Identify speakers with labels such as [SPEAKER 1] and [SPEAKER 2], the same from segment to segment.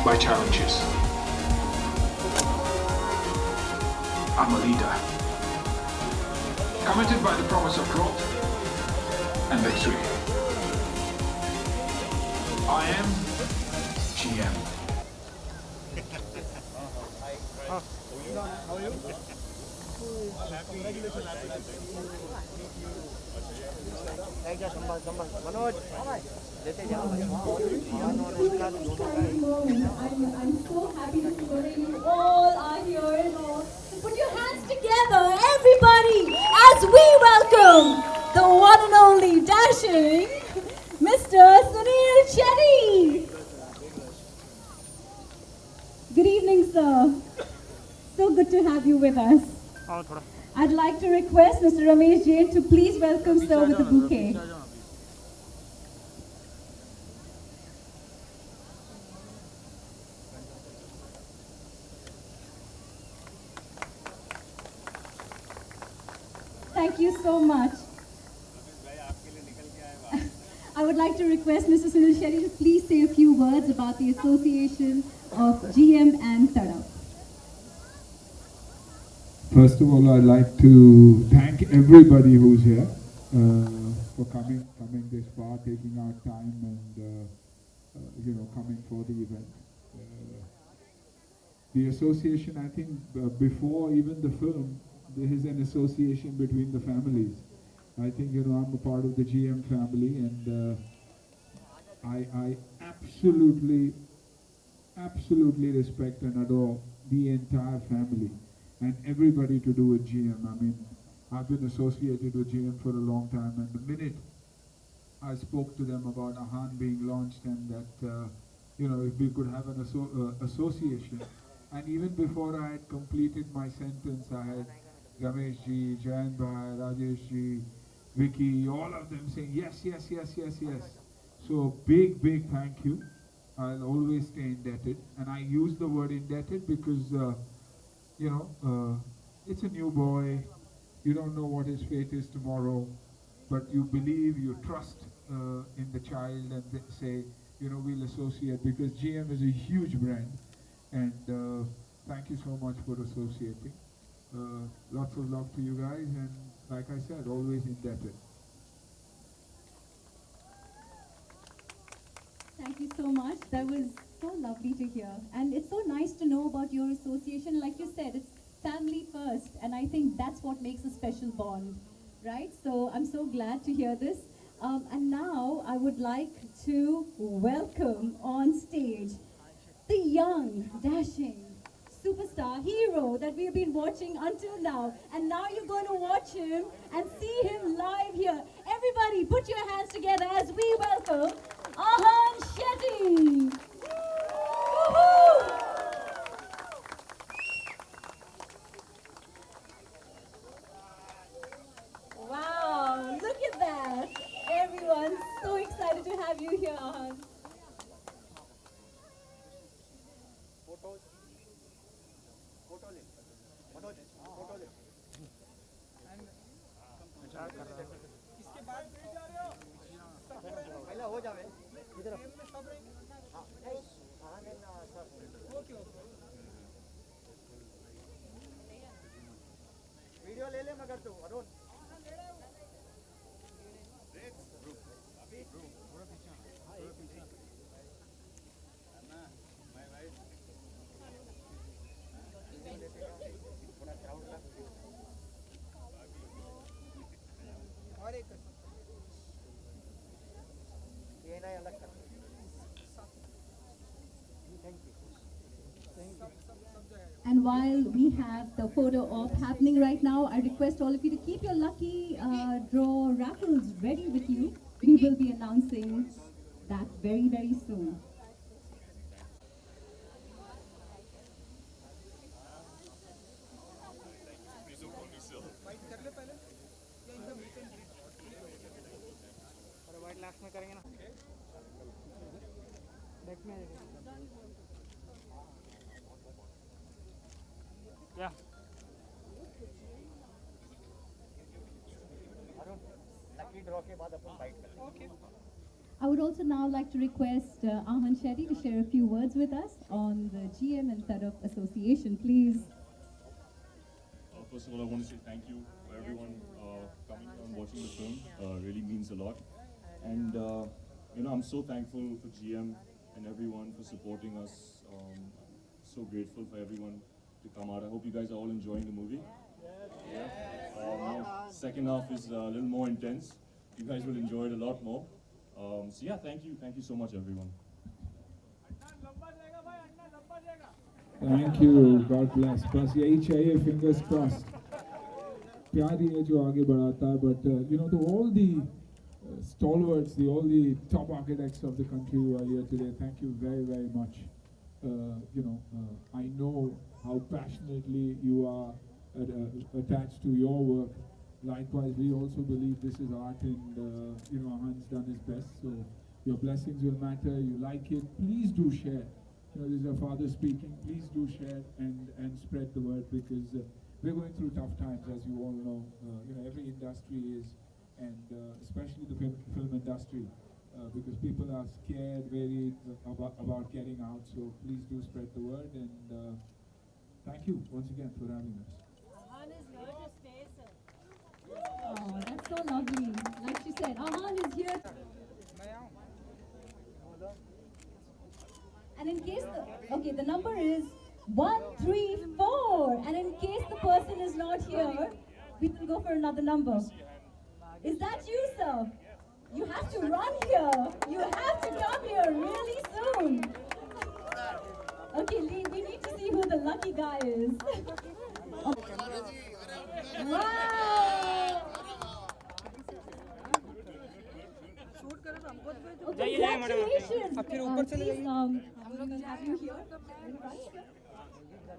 [SPEAKER 1] by challenges. I'm a leader, committed by the promise of growth and victory. I am GM.
[SPEAKER 2] Manoj लेते जाओ
[SPEAKER 3] I'm so happy to see that you all are here and all. So put your hands together, everybody, as we welcome the one and only dashing Mr. Sunil Chetty. Good evening, sir. So good to have you with us. I'd like to request Mr. Ramesh Jain to please welcome sir with a bouquet. Thank you so much. I would like to request Mr. Sunil Shetty to please say a few words about the association of GM and Tadap.
[SPEAKER 4] First of all, I'd like to thank everybody who's here for coming this far, taking our time and coming for the event. The association, I think, before even the film, there is an association between the families. I think, I'm a part of the GM family, and I absolutely respect and adore the entire family and everybody to do with GM. I mean, I've been associated with GM for a long time, and the minute I spoke to them about Ahan being launched and that, if we could have an association, and even before I had completed my sentence, I had Ramesh ji, Jayan bhai, Rajesh ji, Vicky, all of them saying yes, yes, yes, yes, yes. So big thank you. I'll always stay indebted, and I use the word indebted because it's a new boy. You don't know what his fate is tomorrow, but you believe, you trust in the child, and they say, we'll associate, because GM is a huge brand, and thank you so much for associating. Lots of love to you guys, and like I said, always indebted.
[SPEAKER 3] Thank you so much. That was so lovely to hear. And it's so nice to know about your association. Like you said, it's family first. And I think that's what makes a special bond, right? So I'm so glad to hear this. And now I would like to welcome on stage the young, dashing, superstar hero that we've been watching until now. And now you're going to watch him and see him live here. Everybody, put your hands together as we welcome Ahan Shetty. Woohoo! Wow, look at that. Everyone's so excited to have you here, Ahan.
[SPEAKER 2] पहले हो जावे इधर video ले ले मगर तू Arun
[SPEAKER 3] And while we have the photo op happening right now, I request all of you to keep your lucky draw raffles ready with you. We will be announcing that very soon.
[SPEAKER 2] Last में करेंगे ना back में क्या Arun lucky draw के बाद अपन fight करेंगे okay
[SPEAKER 3] I would also now like to request Ahan Shetty to share a few words with us on the GM and Tadaf Association, please.
[SPEAKER 5] First of all, I want to say thank you for everyone coming and watching the film. Really means a lot. And I'm so thankful for GM and everyone for supporting us. So grateful for everyone to come out. I hope you guys are all enjoying the movie. Second half is a little more intense. You guys will enjoy it a lot more. So yeah, thank you so much, everyone.
[SPEAKER 4] Thank you, God bless. बस यही चाहिए, fingers crossed. प्यार ही है जो आगे बढ़ाता है, but to all the stalwarts, all the top architects of the country who are here today, thank you very, very much. I know how passionately you are attached to your work. Likewise, we also believe this is art, and Ahan's done his best. So your blessings will matter. You like it, please do share. This is your father speaking. Please do share and spread the word, because we're going through tough times, as you all know. Every industry is, and especially the film industry, because people are scared, worried about getting out. So please do spread the word, and thank you once again for having us.
[SPEAKER 6] Ahan is here to stay, sir.
[SPEAKER 3] Oh, that's so lovely. Like she said, Ahan is here. And in case the number is 134. And in case the person is not here, we will go for another number. Is that you, sir? You have to run here. You have to come here really soon. Okay, Lee, we need to see who the lucky guy is. Wow! Oh, congratulations! Please, have you here?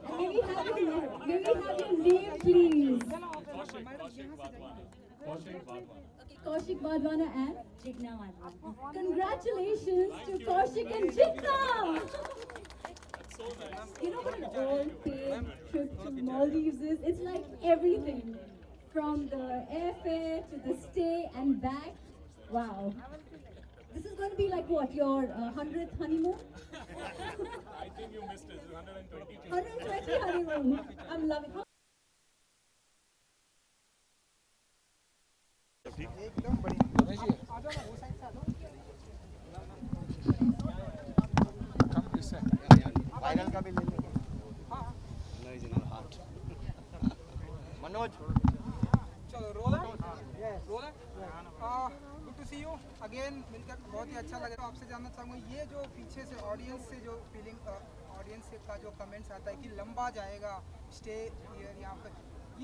[SPEAKER 3] And may we have your name, please? Kaushik Vadwana and
[SPEAKER 6] Jigna Wadwan.
[SPEAKER 3] congratulations to Kaushik and Jigna! You know what an all-paid trip to Maldives is? It's like everything. From the airfare to the stay and back. Wow. This is going to be like what, your 100th honeymoon?
[SPEAKER 5] I think you missed it. 120.
[SPEAKER 3] 120 honeymoon. I'm loving it.
[SPEAKER 2] एकदम बढ़िया viral का भी ले लेंगे मनोज
[SPEAKER 7] चलो roller roller good to see you again मिलकर बहुत ही अच्छा लगा। तो आपसे जानना चाहूँगा, ये जो पीछे से ऑडियंस से जो फीलिंग ऑडियंस का जो कमेंट्स आता है कि लंबा जाएगा स्टे हियर यहाँ पर,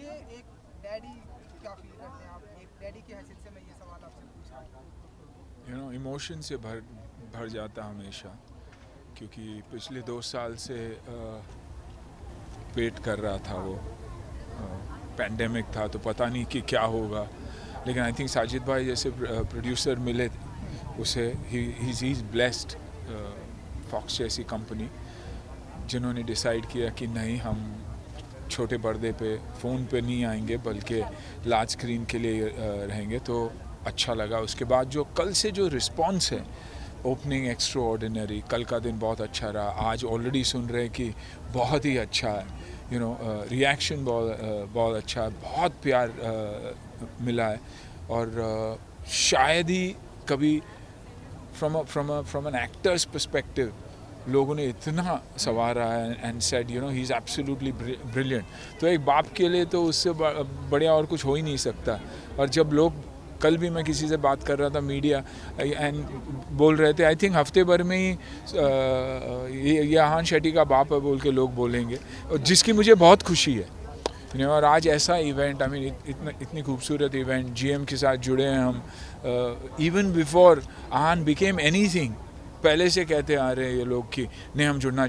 [SPEAKER 7] ये एक डैडी क्या फील करते हैं आप? एक डैडी की हैसियत से मैं ये सवाल आपसे पूछ रहा हूँ।
[SPEAKER 8] इमोशन से भर जाता हमेशा, क्योंकि पिछले 2 साल से वेट कर रहा था वो। पैंडेमिक था तो पता नहीं कि क्या होगा, लेकिन आई थिंक साजिद भाई जैसे प्रोड्यूसर मिले उसे, ही इज़ ब्लेस्ड, फॉक्स जैसी कंपनी जिन्होंने डिसाइड किया कि नहीं, हम छोटे पर्दे पे फ़ोन पे नहीं आएंगे बल्कि लार्ज स्क्रीन के लिए रहेंगे। तो अच्छा लगा। उसके बाद जो कल से जो रिस्पॉन्स है, ओपनिंग एक्स्ट्रा ऑर्डिनरी, कल का दिन बहुत अच्छा रहा। आज ऑलरेडी सुन रहे हैं कि बहुत ही अच्छा है, रिएक्शन बहुत अच्छा है, बहुत प्यार मिला है। और शायद ही कभी फ्रॉम एन एक्टर्स पर्सपेक्टिव लोगों ने इतना सवारा है and said he is absolutely brilliant. तो एक बाप के लिए तो उससे बढ़िया और कुछ हो ही नहीं सकता। और जब लोग, कल भी मैं किसी से बात कर रहा था मीडिया एंड बोल रहे थे, आई थिंक हफ्ते भर में ही ये आहान शेट्टी का बाप है बोल के लोग बोलेंगे, और जिसकी मुझे बहुत खुशी है। और आज ऐसा इवेंट, आई मीन इतनी खूबसूरत इवेंट, जीएम के साथ जुड़े हैं हम। इवन बिफोर आहान बिकेम एनीथिंग, पहले से कहते आ रहे हैं ये लोग कि नहीं हम जुड़ना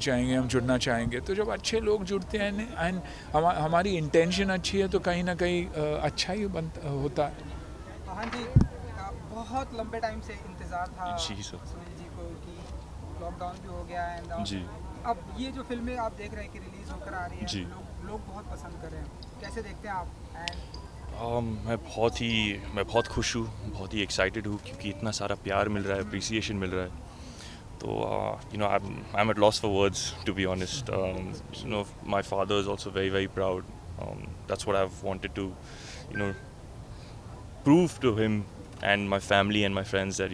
[SPEAKER 8] चाहेंगे। तो जब अच्छे लोग जुड़ते हैं एंड हमारी इंटेंशन अच्छी है तो कहीं ना कहीं अच्छा ही होता है।
[SPEAKER 7] हाँ जी, बहुत लंबे टाइम से इंतज़ार था
[SPEAKER 5] जी सर,
[SPEAKER 7] सुनील जी को कि लॉकडाउन भी हो गया एंड
[SPEAKER 5] जी,
[SPEAKER 7] अब ये जो फिल्में आप देख रहे हैं कि रिलीज़ होकर आ रही
[SPEAKER 5] जी,
[SPEAKER 7] है, लोग बहुत पसंद कर रहे हैं, कैसे देखते हैं आप? एंड
[SPEAKER 5] मैं बहुत खुश हूँ, बहुत ही एक्साइटेड हूँ क्योंकि इतना सारा प्यार मिल रहा है, अप्रिसिएशन मिल रहा है. तो I'm at loss for words, to be honest. My father is also very, very proud. That's what I've wanted to, prove to him and my family and my friends that,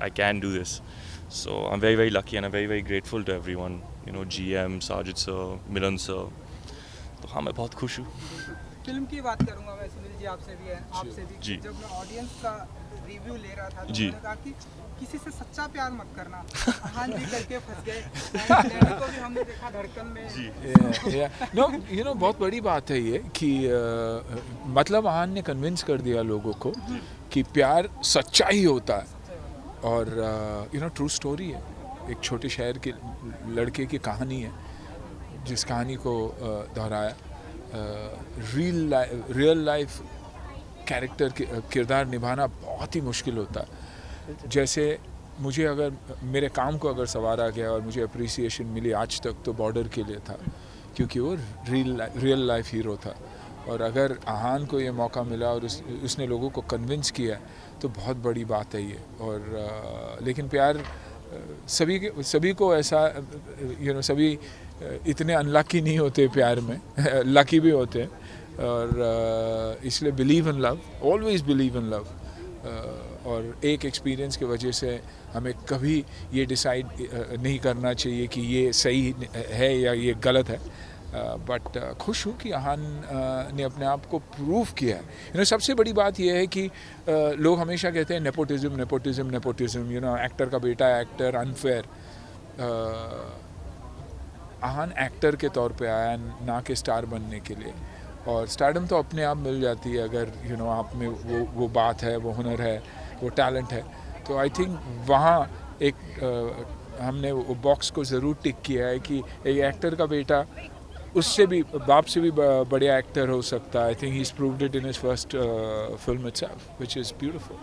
[SPEAKER 5] I can do this. So I'm very, very lucky and I'm very, very grateful to everyone. GM, Sajid sir, Milan sir. तो हाँ, मैं बहुत खुश हूँ.
[SPEAKER 7] Film की बात करूंगा मैं सुनील जी, आपसे भी है, आपसे भी.
[SPEAKER 5] जी.
[SPEAKER 7] जब मैं ऑडियंस का रिव्यू ले रहा था तो
[SPEAKER 5] जी.
[SPEAKER 7] उन्होंने कहा कि किसी से सच्चा प्यार मत करना. अहान जी करके फंस गए. लैंडी को भी हमने देखा धड़कन में.
[SPEAKER 8] जी. नो बहुत बड़ी बात है ये कि मतलब अहान ने कन्विंस कर दिया लोगों को कि प्यार सच्चा ही होता है. और ट्रू स्टोरी है, एक छोटे शहर के लड़के की कहानी है जिस कहानी को दोहराया. रियल लाइफ कैरेक्टर किरदार निभाना बहुत ही मुश्किल होता है. जैसे मुझे अगर मेरे काम को अगर सवारा गया और मुझे अप्रिसिएशन मिली आज तक तो बॉर्डर के लिए था क्योंकि वो रियल लाइफ हीरो था. और अगर अहान को ये मौका मिला और उसने लोगों को कन्विंस किया तो बहुत बड़ी बात है ये. और लेकिन प्यार सभी को ऐसा सभी इतने अनलकी नहीं होते प्यार में. लकी भी होते हैं. और इसलिए believe in love, always believe in love. और एक एक्सपीरियंस की वजह से हमें कभी ये डिसाइड नहीं करना चाहिए कि ये सही है या ये गलत है. बट खुश हूँ कि अहान ने अपने आप को प्रूव किया है. सबसे बड़ी बात यह है कि लोग हमेशा कहते हैं नेपोटिज्म. एक्टर का बेटा एक्टर, अनफेयर. अहान एक्टर के तौर पे आया ना कि स्टार बनने के लिए. और स्टारडम तो अपने आप मिल जाती है अगर आप में वो बात है, वो हुनर है, वो टैलेंट है. तो आई थिंक वहाँ एक हमने वो बॉक्स को ज़रूर टिक किया है कि एक एक्टर का बेटा उससे भी बाप से भी बढ़िया एक्टर हो सकता है. I think he is proved it in his first film itself which is beautiful.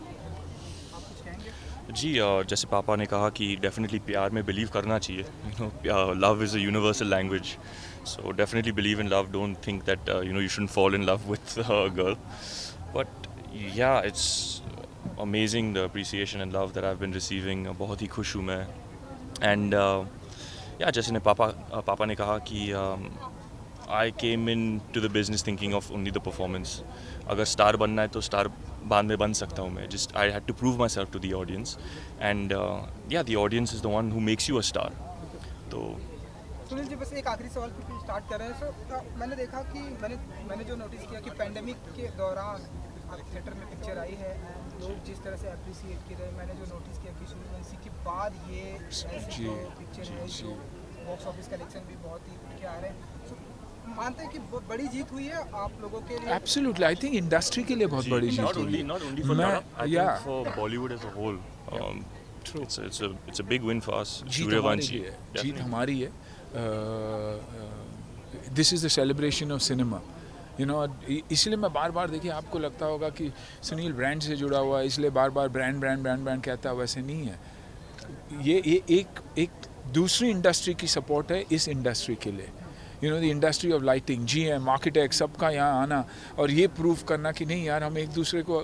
[SPEAKER 5] जी, जैसे पापा ने कहा कि डेफिनेटली प्यार में बिलीव करना चाहिए. Love is a universal language. So definitely believe in love. Don't think that you shouldn't fall in love with a girl. But yeah, it's amazing the appreciation and love that I've been receiving. बहुत ही खुश हूँ मैं. And yeah, जैसे पापा ने कहा कि I came into the business thinking of only the performance. अगर स्टार बनना है तो स्टार बाद में बन सकता हूँ मैं. Just I had to prove myself to the audience. And yeah, the audience is the one who makes you a star. तो
[SPEAKER 7] सुनील जी, बस एक आखिरी सवाल फिर स्टार्ट कर रहे हैं. सो मैंने देखा कि मैंने जो नोटिस किया कि पैंडेमिक के दौरान आप थिएटर में पिक्चर आई है, लोग जिस तरह से अप्रिसिएट कर रहे हैं. मैंने जो नोटिस किया कि सूर्यवंशी के बाद ये ऐसी जो पिक्चर है जो बॉक्स ऑफिस कलेक्शन भी बहुत ही उठ के आ रहे हैं. सो मानते हैं कि बड़ी जीत हुई है आप लोगों के लिए?
[SPEAKER 8] एब्सोल्युटली. आई थिंक इंडस्ट्री के लिए बहुत बड़ी जीत हुई है.
[SPEAKER 5] Not only for Nara, I think for Bollywood as a whole. True. It's a big win for us.
[SPEAKER 8] जीत हमारी है. This is the celebration of cinema. इसलिए मैं बार बार, देखिए आपको लगता होगा कि सुनील ब्रांड से जुड़ा हुआ है इसलिए बार बार ब्रांड कहता है. वैसे नहीं है. ये एक दूसरी इंडस्ट्री की सपोर्ट है इस इंडस्ट्री के लिए. The industry of lighting, GM, architect, सबका यहाँ आना और ये प्रूव करना कि नहीं यार हम एक दूसरे को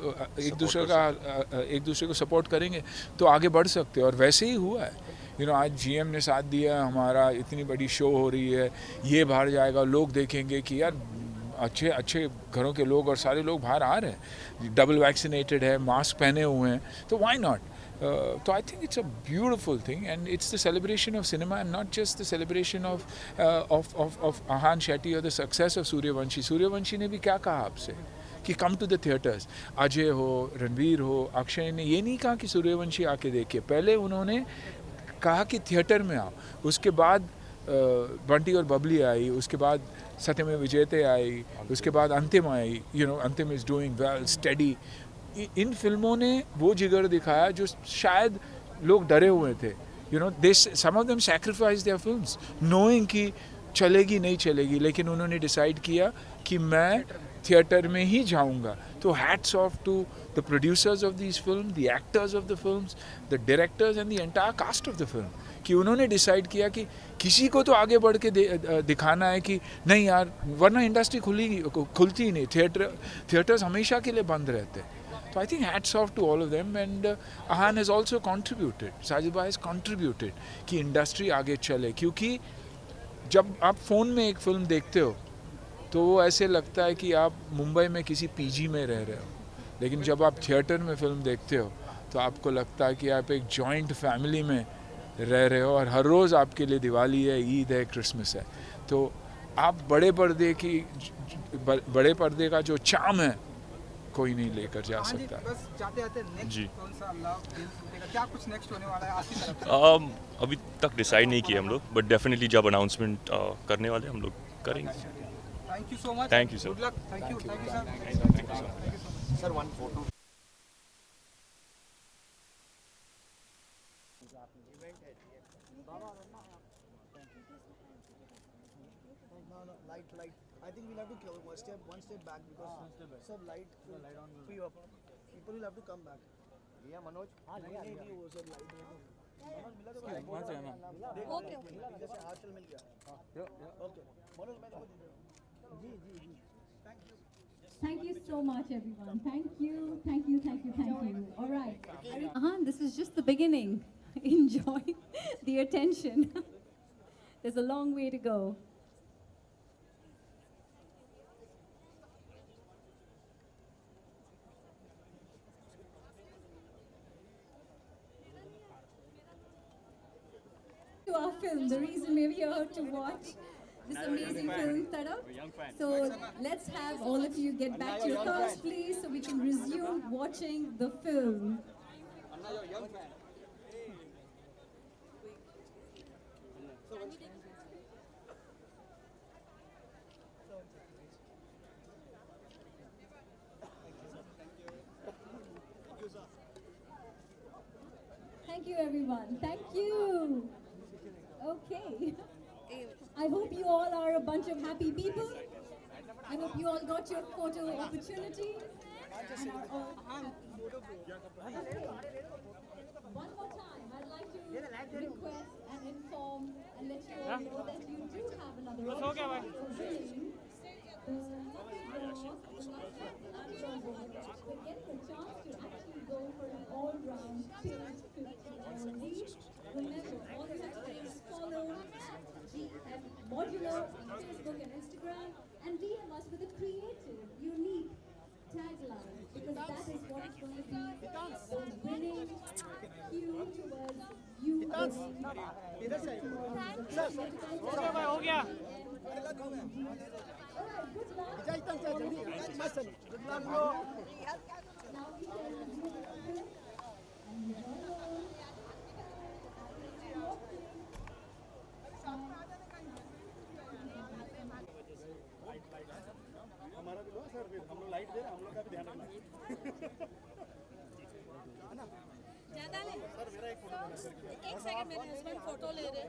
[SPEAKER 8] सपोर्ट करेंगे तो आगे बढ़ सकते हैं. और वैसे ही हुआ है. आज GM ने साथ दिया, हमारा इतनी बड़ी शो हो रही है, ये बाहर जाएगा, लोग देखेंगे कि यार अच्छे घरों के लोग और सारे लोग बाहर आ रहे हैं, डबल वैक्सीनेटेड है, मास्क पहने हुए हैं, तो why not. So I think it's a beautiful thing, and it's the celebration of cinema, and not just the celebration of Ahan Shetty or the success of Suryavanshi. Suryavanshi ने भी क्या कहा आपसे कि come to the theatres. Ajay हो, रणवीर हो, अक्षय ने ये नहीं कहा कि सूर्यवंशी आके देखिए. पहले उन्होंने कहा कि थिएटर में आओ. उसके बाद बंटी और बबली आई, उसके बाद सत्यमेव विजयते आई, उसके बाद अंतिम आई. अंतिम इज़ डूइंग वेल, स्टेडी. इन फिल्मों ने वो जिगर दिखाया जो शायद लोग डरे हुए थे. Some of them sacrifice their films knowing कि चलेगी नहीं चलेगी, लेकिन उन्होंने डिसाइड किया कि मैं थिएटर में ही जाऊंगा. तो hats off to the producers of this film, the actors of the films, the directors and the entire cast of the film. कि उन्होंने डिसाइड किया कि किसी को तो आगे बढ़ के दिखाना है कि नहीं यार, वरना इंडस्ट्री खुलती ही नहीं, थिएटर्स हमेशा के लिए बंद रहते हैं. So I think hats off to all of them, and Ahan has also contributed, Sajid Bhai has contributed कि इंडस्ट्री आगे चले. क्योंकि जब आप फ़ोन में एक फ़िल्म देखते हो तो वो ऐसे लगता है कि आप मुंबई में किसी पीजी में रह रहे हो, लेकिन जब आप थिएटर में फ़िल्म देखते हो तो आपको लगता है कि आप एक जॉइंट फैमिली में रह रहे हो और हर रोज़ आपके लिए दिवाली है, ईद है, क्रिसमस है. तो आप बड़े पर्दे का जो चार्म है कोई नहीं लेकर जा सकता.
[SPEAKER 7] बस जाते जाते नेक्स्ट
[SPEAKER 5] जी.
[SPEAKER 7] कौन सा लव दिल टूटेगा, क्या कुछ नेक्स्ट होने वाला है आपकी तरफ से?
[SPEAKER 5] अभी तक डिसाइड नहीं किया हम लोग, बट डेफिनेटली जब अनाउंसमेंट करने वाले हम लोग करेंगे.
[SPEAKER 7] Thank you so much.
[SPEAKER 5] Thank you, sir.
[SPEAKER 7] Good luck. Thank you sir.
[SPEAKER 2] Sir one photo light. I think we'll have to go one step back because sir light on free up. People will have to come back. लिया मनोज? हाँ लिया वो सब light Manoj मिला तो okay जैसे आजकल मिल गया. ओके मनोज मैं देखो जी
[SPEAKER 3] Thank you so much, everyone. Thank you. All right. This is just the beginning. Enjoy the attention. There's a long way to go. To our film, the reason we're here to watch this amazing film, Tadam. So let's have all of you get back to your cars, please, so we can resume watching the film. Thank you, everyone. Thank you. Okay. I hope you all are a bunch of happy people. I hope you all got your photo opportunity. And are all one more time, I'd like to request and inform and let you all know that you do have another opportunity of winning the we're getting a chance to actually go for an all-round Pink 50 lead. Remember, all you have to do is follow GM Modular on Facebook and Instagram and DM us with a creative, unique tagline, because that is what is going to be the winning cue towards you winning towards the
[SPEAKER 2] हो गया.
[SPEAKER 3] Alright, good luck. Now we can do the film and enjoy
[SPEAKER 2] हमारा भी लो sir, हम लोग light दे रहे हैं, हम लोग का भी ध्यान रखना.
[SPEAKER 6] ज्यादा नहीं, एक सेकंड मेरे हस्बैंड फोटो ले रहे हैं.